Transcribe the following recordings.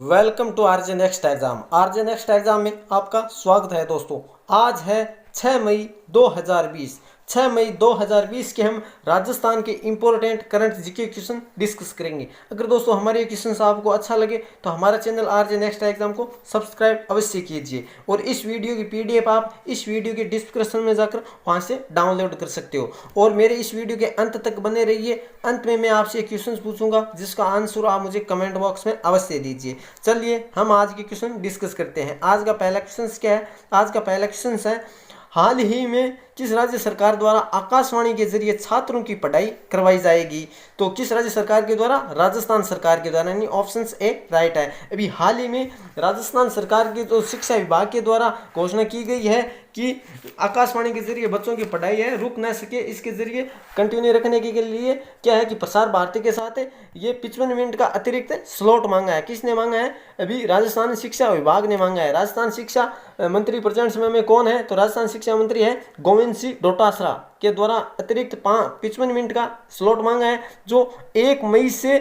Welcome to RJ next exam. RJ next exam में आपका स्वागत है दोस्तों। आज है 6 मई 2020। 6 मई 2020 के हम राजस्थान के important current GK question discuss करेंगे। अगर दोस्तों हमारे ये क्वेश्चन आपको अच्छा लगे तो हमारा चैनल आरजे नेक्स्ट एग्जाम को सब्सक्राइब अवश्य कीजिए और इस वीडियो की पीडीएफ आप इस वीडियो के डिस्क्रिप्शन में जाकर वहां से डाउनलोड कर सकते हो और मेरे इस वीडियो के अंत तक बने रहिए। अंत में मैं आपसे क्वेश्चन पूछूंगा जिसका आंसर आप मुझे कमेंट बॉक्स में अवश्य दीजिए। चलिए हम आज के क्वेश्चन डिस्कस करते हैं। आज का पहला क्वेश्चन क्या है? आज का पहला क्वेश्चन है, हाल ही में किस राज्य सरकार द्वारा आकाशवाणी के जरिए छात्रों की पढ़ाई करवाई जाएगी? तो किस राज्य सरकार के द्वारा? राजस्थान सरकार के द्वारा, यानी ऑप्शन ए राइट है। अभी हाल ही में राजस्थान सरकार के जो शिक्षा विभाग के द्वारा घोषणा की गई है कि आकाशवाणी के जरिए बच्चों की पढ़ाई है रुक न सके, इसके जरिए कंटिन्यू रखने के लिए क्या है कि प्रसार भारती के साथ ये 55 मिनट का अतिरिक्त स्लॉट मांगा है। किसने मांगा है? अभी राजस्थान शिक्षा विभाग ने मांगा है। राजस्थान शिक्षा मंत्री प्रेजेंट समय में कौन है? तो राजस्थान शिक्षा मंत्री है गोविंद सिंह डोटासरा के द्वारा अतिरिक्त 55 मिनट का स्लॉट मांगा है, जो 1 मई से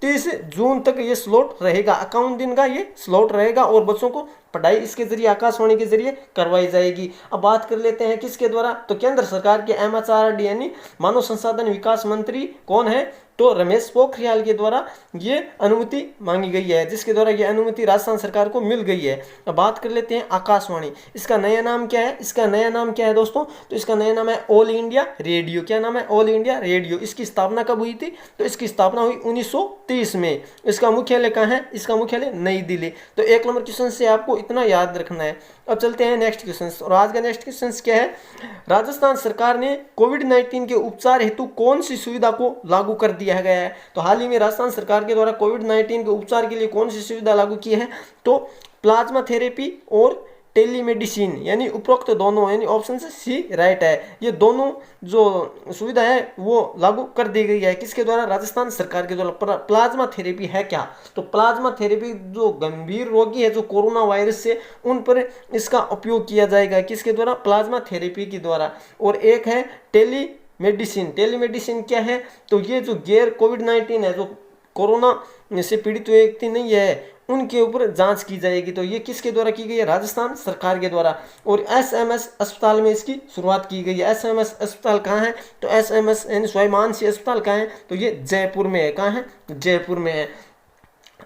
30 जून तक ये स्लॉट रहेगा। 51 दिन का ये स्लॉट रहेगा और बच्चों को पढ़ाई इसके जरिए आकाशवाणी के जरिए करवाई जाएगी। अब बात कर लेते हैं किसके द्वारा? तो केंद्र सरकार के MHRD यानी मानव संसाधन विकास मंत्री कौन है? तो रमेश पोखरियाल के द्वारा ये अनुमति मांगी गई है, जिसके द्वारा ये अनुमति राजस्थान सरकार को मिल गई है। अब बात कर लेते हैं आकाशवाणी। इसका नया नाम क्या है? इसका नया नाम क्या है दोस्तों? तो इसका नया नाम है ऑल इंडिया रेडियो। क्या नाम है? All India radio. इसकी स्थापना कब हुई थी? तो इसकी स्थापना हुई 1930 में। इसका मुख्यालय कहाँ है? इसका मुख्यालय नई दिल्ली। तो 1 नंबर क्वेश्चन से आपको इतना याद रखना है। अब चलते हैं नेक्स्ट क्वेश्चन। और आज का नेक्स्ट क्वेश्चन क्या है? राजस्थान सरकार ने कोविड-19 के उपचार हेतु कौन सी सुविधा को लागू कर दिया गया है? तो हाल ही में राजस्थान सरकार के द्वारा कोविड-19 के उपचार के लिए कौन सी सुविधा लागू की है? तो प्लाज्मा थेरेपी और टेलीमेडिसिन, यानी उपरोक्त दोनों, यानी ऑप्शन सी राइट है। ये दोनों जो सुविधा है वो लागू कर दी गई है। किसके द्वारा? राजस्थान सरकार के द्वारा। प्लाज्मा थेरेपी है क्या? तो प्लाज्मा थेरेपी जो गंभीर रोगी है जो कोरोना वायरस से, उन पर इसका उपयोग किया जाएगा। किसके द्वारा? प्लाज्मा थेरेपी के द्वारा। और एक है टेलीमेडिसिन। टेलीमेडिसिन क्या है? तो ये जो गैर कोविड-19 है, जो कोरोना से पीड़ित व्यक्ति नहीं है, उनके ऊपर जांच की जाएगी। तो ये किसके द्वारा की गई है? राजस्थान सरकार के द्वारा। और SMS अस्पताल में इसकी शुरुआत की गई है। SMS अस्पताल कहाँ है? तो SMS यानी स्वाभिमानसिंह अस्पताल कहाँ है? तो ये जयपुर में है। कहाँ है? जयपुर में है।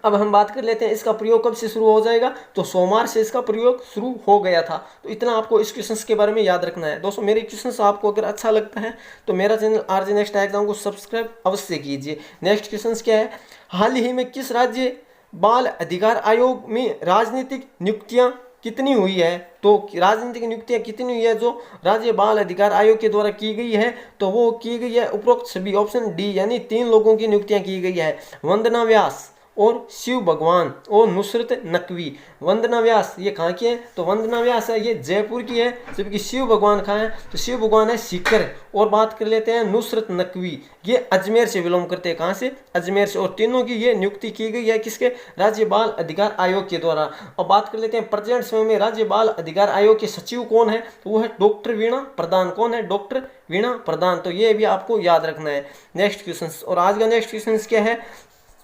अब हम बात कर लेते हैं इसका प्रयोग कब से शुरू हो जाएगा? तो सोमवार से इसका प्रयोग शुरू हो गया था। तो इतना आपको इस क्वेश्चन के बारे में याद रखना है। दोस्तों मेरे क्वेश्चन आपको अगर अच्छा लगता है तो मेरा चैनल आरजे नेक्स्ट एग्जाम को सब्सक्राइब अवश्य कीजिए। नेक्स्ट क्वेश्चन क्या है? हाल ही में किस राज्य बाल अधिकार आयोग में राजनीतिक नियुक्तियां कितनी हुई है? तो राजनीतिक नियुक्तियां कितनी हुई है जो राज्य बाल अधिकार आयोग के द्वारा की गई है? तो वो की गई है उपरोक्त सभी, ऑप्शन डी, यानी 3 लोगों की नियुक्तियां की गई है। वंदना व्यास और शिव भगवान और नुसरत नकवी। वंदना व्यास ये कहाँ की है? तो वंदना व्यास है ये जयपुर की है, जबकि शिव भगवान कहाँ है? तो शिव भगवान है सीकर। और बात कर लेते हैं नुसरत नकवी, ये अजमेर से बिलोंग करते हैं। कहाँ से? अजमेर से। और तीनों की ये नियुक्ति की गई है किसके? राज्य बाल अधिकार आयोग के द्वारा। और बात कर लेते हैं प्रेजेंट समय में राज्य बाल अधिकार आयोग के सचिव कौन है? तो वो है डॉक्टर वीणा प्रधान। कौन है? डॉक्टर वीणा प्रधान। तो ये भी आपको याद रखना है। Next question. और आज का नेक्स्ट क्वेश्चन क्या है?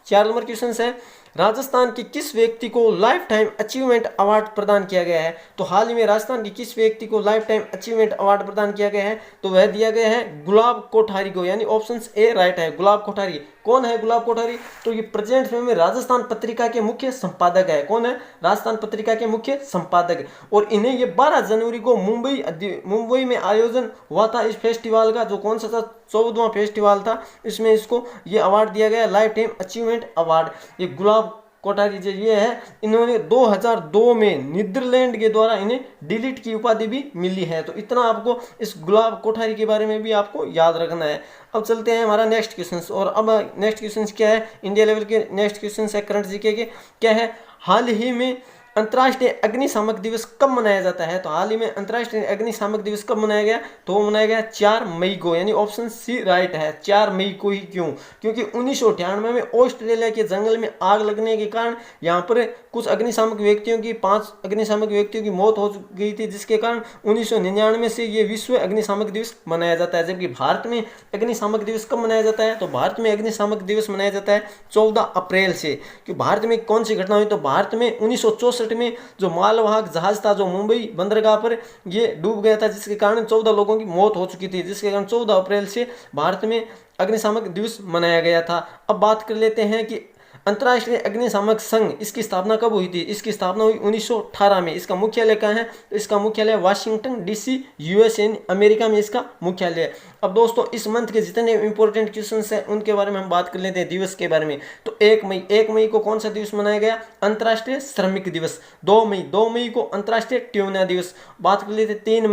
4 नंबर क्वेश्चन है, राजस्थान के किस व्यक्ति को लाइफ टाइम अचीवमेंट अवार्ड प्रदान किया गया है? तो हाल ही में राजस्थान के किस व्यक्ति को लाइफ टाइम अचीवमेंट अवार्ड प्रदान किया गया है? तो वह दिया गया है गुलाब कोठारी को, यानी ऑप्शन ए राइट है। गुलाब कोठारी कौन है? गुलाब कोठारी तो ये प्रेजेंट समय में राजस्थान पत्रिका के मुख्य संपादक है। कौन है? राजस्थान पत्रिका के मुख्य संपादक। और इन्हें ये 12 जनवरी को मुंबई में आयोजन हुआ था इस फेस्टिवल का, जो कौन सा था? 14वां फेस्टिवल था। इसमें इसको ये अवार्ड दिया गया, लाइफ टाइम अचीवमेंट अवार्ड। ये गुलाब कोठारी जो ये है, इन्होंने 2002 में नीदरलैंड के द्वारा इन्हें डिलीट की उपाधि भी मिली है। तो इतना आपको इस गुलाब कोठारी के बारे में भी आपको याद रखना है। अब चलते हैं हमारा नेक्स्ट क्वेश्चन। और अब नेक्स्ट क्वेश्चन क्या है? इंडिया लेवल के नेक्स्ट क्वेश्चन है करंट जीके के। क्या है? हाल ही में अंतर्राष्ट्रीय अग्निशामक दिवस कब मनाया जाता है? तो हाल ही में अंतर्राष्ट्रीय अग्निशामक दिवस कब मनाया गया? तो वो मनाया गया 4 मई को, यानी ऑप्शन सी राइट है, 4 मई को ही। क्यों? क्योंकि 1998 में ऑस्ट्रेलिया के जंगल में आग लगने के कारण यहाँ पर कुछ अग्निशामक व्यक्तियों की 5 अग्निशामक व्यक्तियों की मौत हो गई थी, जिसके कारण 1999 से ये विश्व अग्निशामक दिवस मनाया जाता है। जबकि भारत में अग्निशामक दिवस कब मनाया जाता है? तो भारत में अग्निशामक दिवस मनाया जाता है 14 अप्रैल से। कि भारत में कौन सी घटना हुई? तो भारत में 1964 में जो मालवाहक जहाज था जो मुंबई बंदरगाह पर ये डूब गया था, जिसके कारण 14 लोगों की मौत हो चुकी थी, जिसके कारण 14 अप्रैल से भारत में अग्निशामक दिवस मनाया गया था। अब बात कर लेते हैं कि अंतर्राष्ट्रीय अग्निशामक संघ, इसकी स्थापना कब हुई थी? इसकी स्थापना हुई 1918 में। इसका मुख्यालय कहाँ है? तो इसका मुख्यालय वाशिंगटन डीसी, यूएसए, अमेरिका में इसका मुख्यालय है। अब दोस्तों इस मंथ के जितने इंपॉर्टेंट क्वेश्चंस हैं उनके बारे में हम बात कर लेते हैं दिवस के बारे में। तो 1 मई को कौन सा दिवस मनाया गया? अंतर्राष्ट्रीय श्रमिक दिवस। 2 मई को अंतर्राष्ट्रीय ट्यूना दिवस। बात कर लेते 3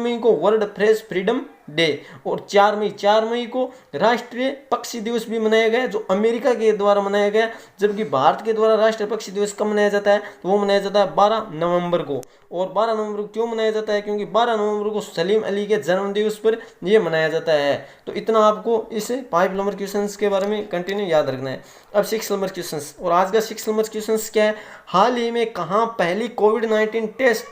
मई को वर्ल्ड प्रेस फ्रीडम डे। और 4 मई को राष्ट्रीय पक्षी दिवस भी मनाया गया, जो अमेरिका के द्वारा मनाया गया। जबकि भारत के द्वारा राष्ट्रीय पक्षी दिवस कब मनाया जाता है? तो वो मनाया जाता है 12 नवंबर को। और 12 नवंबर को क्यों मनाया जाता है? क्योंकि 12 नवंबर को सलीम अली के जन्म दिवस पर यह मनाया जाता है। तो इतना आपको इस 5 नंबर क्वेश्चन के बारे में कंटिन्यू याद रखना है। अब 6 नंबर क्वेश्चन, और आज का 6 नंबर क्वेश्चन क्या है? हाल ही में कहाँ पहली कोविड-19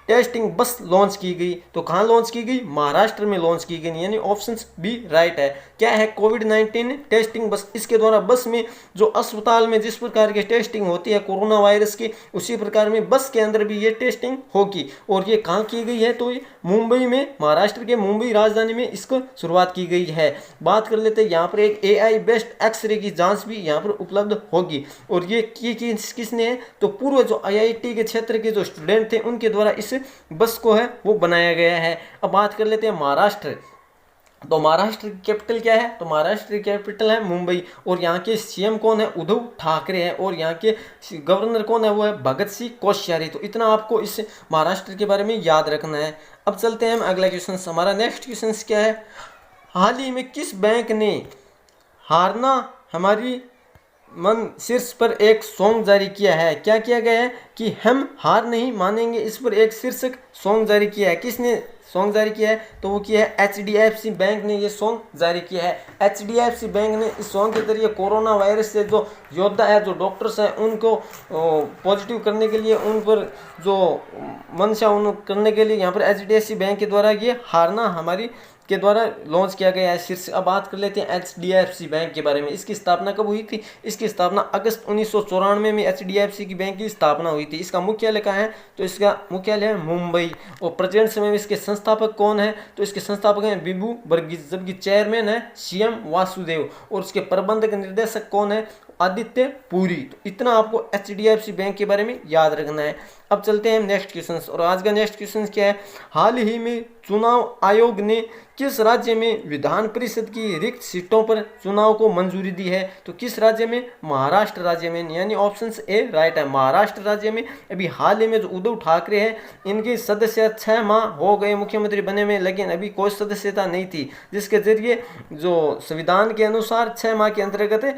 टेस्टिंग बस लॉन्च की गई? तो कहाँ लॉन्च की गई? महाराष्ट्र में लॉन्च की गई, यानी ऑप्शन बी राइट है। क्या है? कोविड-19 टेस्टिंग बस। इसके द्वारा बस में जो अस्पताल में जिस प्रकार की टेस्टिंग होती है कोरोना वायरस की, उसी प्रकार में बस के अंदर भी ये टेस्टिंग होगी। और ये कहाँ की गई है? तो ये मुंबई में, महाराष्ट्र के मुंबई राजधानी में इसको शुरुआत की गई है। बात कर लेते हैं यहाँ पर एक AI बेस्ड एक्सरे की जांच भी यहाँ पर उपलब्ध होगी। और ये किसने है? तो पूर्व जो IIT के क्षेत्र के जो स्टूडेंट थे उनके द्वारा इस बस को है वो बनाया गया है। अब बात कर लेते हैं महाराष्ट्र। तो महाराष्ट्र की कैपिटल क्या है? तो महाराष्ट्र की कैपिटल है मुंबई। और यहाँ के CM कौन है? उद्धव ठाकरे हैं। और यहाँ के गवर्नर कौन है? वो है भगत सिंह कोश्यारी। तो इतना आपको इस महाराष्ट्र के बारे में याद रखना है। अब चलते हैं हम अगला क्वेश्चन। हमारा नेक्स्ट क्वेश्चन क्या है? हाल ही में किस बैंक ने हारना हमारी मन शीर्ष पर एक सॉन्ग जारी किया है? क्या किया गया है? कि हम हार नहीं मानेंगे, इस पर एक शीर्षक सॉन्ग जारी किया है। किसने सॉन्ग जारी किया है? तो वो किया है HDFC बैंक ने ये सॉन्ग जारी किया है। HDFC बैंक ने इस सॉन्ग के जरिए कोरोना वायरस से जो योद्धा है, जो डॉक्टर्स हैं, उनको पॉजिटिव करने के लिए, उन पर जो मंशा उन करने के लिए यहाँ पर HDFC बैंक के द्वारा ये हारना हमारी के द्वारा लॉन्च किया गया है शीर्ष। अब बात कर लेते हैं HDFC बैंक के बारे में। इसकी स्थापना कब हुई थी? इसकी स्थापना अगस्त 1994 में HDFC की बैंक की स्थापना हुई थी। इसका मुख्यालय कहाँ है? तो इसका मुख्यालय है मुंबई। और प्रेजेंट समय में इसके संस्थापक कौन है? तो इसके संस्थापक हैं विभू वर्गीस, जबकि चेयरमैन है CM वासुदेव। और इसके प्रबंधक निर्देशक कौन है? आदित्य पुरी। तो इतना आपको HDFC बैंक के बारे में याद रखना है। अब चलते हैं नेक्स्ट क्वेश्चन। और आज का नेक्स्ट क्वेश्चन क्या है? हाल ही में चुनाव आयोग ने किस राज्य में विधान परिषद की रिक्त सीटों पर चुनाव को मंजूरी दी है? तो किस राज्य में? महाराष्ट्र राज्य में, यानी ऑप्शन ए राइट है। महाराष्ट्र राज्य में अभी हाल ही में जो उद्धव ठाकरे हैं, इनकी सदस्य 6 माह हो गए मुख्यमंत्री बने में, लेकिन अभी कोई सदस्यता नहीं थी, जिसके जरिए जो संविधान के अनुसार 6 माह के अंतर्गत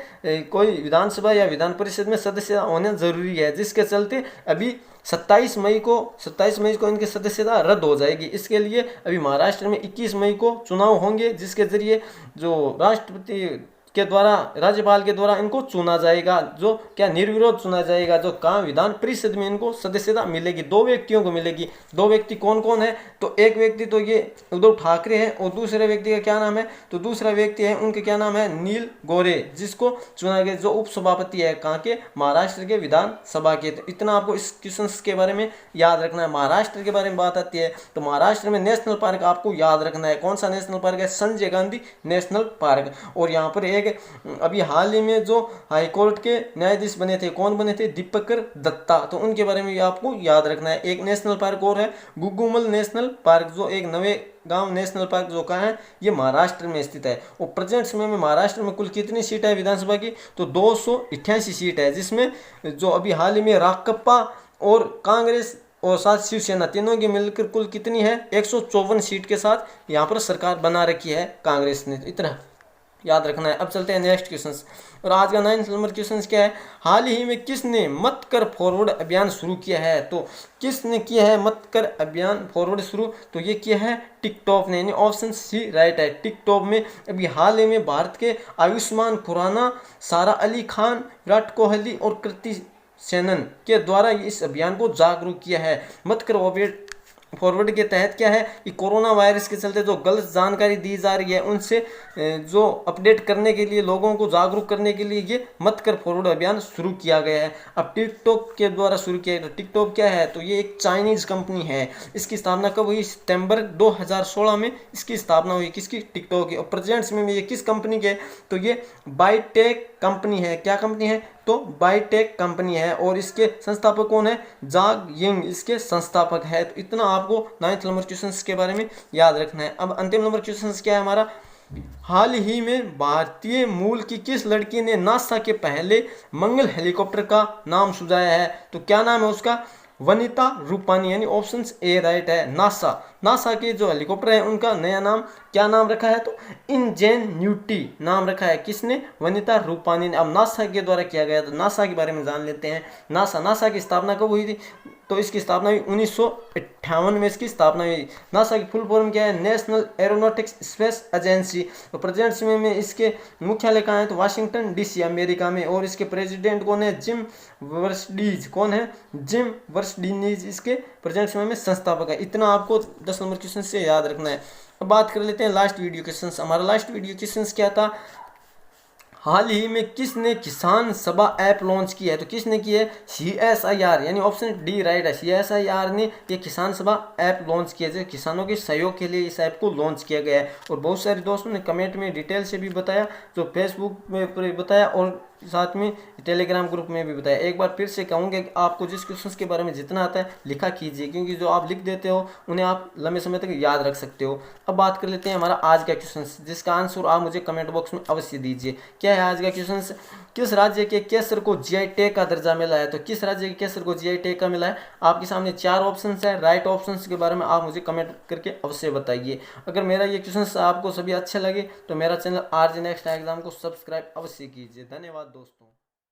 कोई विधानसभा या विधान परिषद में सदस्य होना जरूरी है, जिसके चलते अभी 27 मई को इनकी सदस्यता रद्द हो जाएगी। इसके लिए अभी महाराष्ट्र में 21 मई को चुनाव होंगे, जिसके जरिए जो राष्ट्रपति के द्वारा, राज्यपाल के द्वारा इनको चुना जाएगा, जो क्या निर्विरोध चुना जाएगा, जो कहाँ विधान परिषद में इनको सदस्यता मिलेगी। 2 व्यक्तियों को मिलेगी। 2 व्यक्ति कौन कौन है? तो एक व्यक्ति तो ये उद्धव ठाकरे है, और दूसरे व्यक्ति का क्या नाम है? तो दूसरा व्यक्ति है, उनके क्या नाम है? नील गोरे, जिसको चुना गया, जो उपसभापति है कहाँ के? महाराष्ट्र के विधानसभा के। तो इतना आपको इस क्वेश्चन के बारे में याद रखना है। महाराष्ट्र के बारे में बात आती है तो महाराष्ट्र में नेशनल पार्क आपको याद रखना है। कौन सा नेशनल पार्क है? Sanjay Gandhi national park. और यहाँ पर एक अभी हाल ही में जो हाईकोर्ट के न्यायाधीश बने थे, कौन बने थे? दीपकर दत्ता। तो उनके बारे में आपको याद रखना है। एक नेशनल पार्क और है गुगुमल नेशनल पार्क, जो एक नवे गांव नेशनल पार्क जो कहाँ है? ये महाराष्ट्र में स्थित है। और प्रेजेंट समय में महाराष्ट्र में कुल कितनी सीट है विधानसभा की? तो 288 सीट है, जिसमें जो अभी हाल ही में राकप्पा और कांग्रेस और साथ शिवसेना तीनों की मिलकर कुल कितनी है? 154 सीट के साथ यहाँ पर सरकार बना रखी है कांग्रेस ने। इतना याद रखना है। अब चलते हैं नेक्स्ट क्वेश्चन। और आज का 9 नंबर क्वेश्चन क्या है, हाल ही में किसने मत कर फॉरवर्ड अभियान शुरू किया है। तो किसने किया है मत कर अभियान फॉरवर्ड शुरू, तो ये किया है टिकटॉक ने, यानी ऑप्शन सी राइट है। टिकटॉक में अभी हाल ही में भारत के आयुष्मान खुराना, सारा अली खान, विराट कोहली और कृति सेनन के द्वारा इस अभियान को जागरूक किया है। मत कर फॉरवर्ड के तहत क्या है कि कोरोना वायरस के चलते जो गलत जानकारी दी जा रही है उनसे जो अपडेट करने के लिए, लोगों को जागरूक करने के लिए ये मत कर फॉरवर्ड अभियान शुरू किया गया है। अब टिकटॉक के द्वारा शुरू किया गया। तो टिकटॉक क्या है, तो ये एक चाइनीज कंपनी है। इसकी स्थापना कब हुई, सितंबर 2016 में इसकी स्थापना हुई, किसकी, टिकटॉक की। और प्रेजेंट समय में ये किस कंपनी के, तो ये बाइटेक कंपनी है। क्या कंपनी है, तो बाइटेक कंपनी है। और इसके संस्थापक कौन है, जाग यिंग इसके संस्थापक है। तो इतना आपको 9th नंबर क्वेश्चन के बारे में याद रखना है। अब अंतिम नंबर क्वेश्चन क्या है हमारा, हाल ही में भारतीय मूल की किस लड़की ने नासा के पहले मंगल हेलीकॉप्टर का नाम सुझाया है। तो क्या नाम है उसका, वनिता रूपानी, यानी ऑप्शन ए राइट है। नासा के जो हेलीकॉप्टर है उनका नया नाम क्या नाम रखा है, तो इंजेन्यूटी नाम रखा है। किसने, वनिता रूपानी ने। अब नासा के द्वारा किया गया, तो नासा के बारे में जान लेते हैं। नासा की स्थापना कब हुई थी, तो इसकी स्थापना हुई 1958 में इसकी स्थापना हुई। नासा की फुल फॉर्म क्या है, नेशनल एरोनॉटिक्स स्पेस एजेंसी। तो प्रेजेंट समय में इसके मुख्यालय कहाँ है, तो वाशिंगटन डीसी अमेरिका में। और इसके प्रेसिडेंट कौन है, जिम वर्सडीज, कौन है, जिम वर्सडीज इसके प्रेजेंट समय में संस्थापक है। इतना आपको 10 नंबर क्वेश्चन से याद रखना है। अब बात कर लेते हैं लास्ट वीडियो क्वेश्चन। हमारा लास्ट वीडियो क्वेश्चन क्या था, हाल ही में किसने किसान सभा ऐप लॉन्च किया है। तो किसने की है, CSIR, यानी ऑप्शन डी राइट है। CSIR ने ये किसान सभा ऐप लॉन्च किया है, किसानों के सहयोग के लिए इस ऐप को लॉन्च किया गया है। और बहुत सारे दोस्तों ने कमेंट में डिटेल से भी बताया, जो फेसबुक में बताया और साथ में टेलीग्राम ग्रुप में भी बताया। एक बार फिर से कहूँगा कि आपको जिस क्वेश्चन के बारे में जितना आता है लिखा कीजिए, क्योंकि जो आप लिख देते हो उन्हें आप लंबे समय तक याद रख सकते हो। अब बात कर लेते हैं हमारा आज का क्वेश्चन, जिसका आंसर आप मुझे कमेंट बॉक्स में अवश्य दीजिए। क्या है आज का क्वेश्चन, किस राज्य के केसर को GI टैग का दर्जा मिला है। तो किस राज्य के केसर को GI टैग का मिला है, आपके सामने 4 ऑप्शन है। राइट ऑप्शन के बारे में आप मुझे कमेंट करके अवश्य बताइए। अगर मेरा ये क्वेश्चन आपको सभी अच्छे लगे तो मेरा चैनल RJ नेक्स्ट एग्जाम को सब्सक्राइब अवश्य कीजिए। धन्यवाद दोस्तों।